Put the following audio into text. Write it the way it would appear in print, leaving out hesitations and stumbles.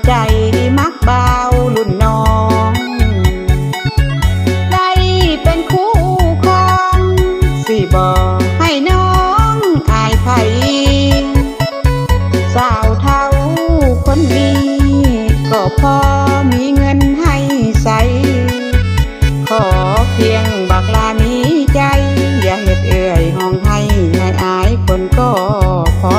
ใจมักเบารุ่นน้องได้เป็นคู่ครองสิบอกให้น้องอายไผสาวเท่าคนนี้ก็พอมีเงินให้ใส่ขอเพียงบักลามีใจอย่าเฮ็ดเอ่ยห้องให้อายคนก็พอ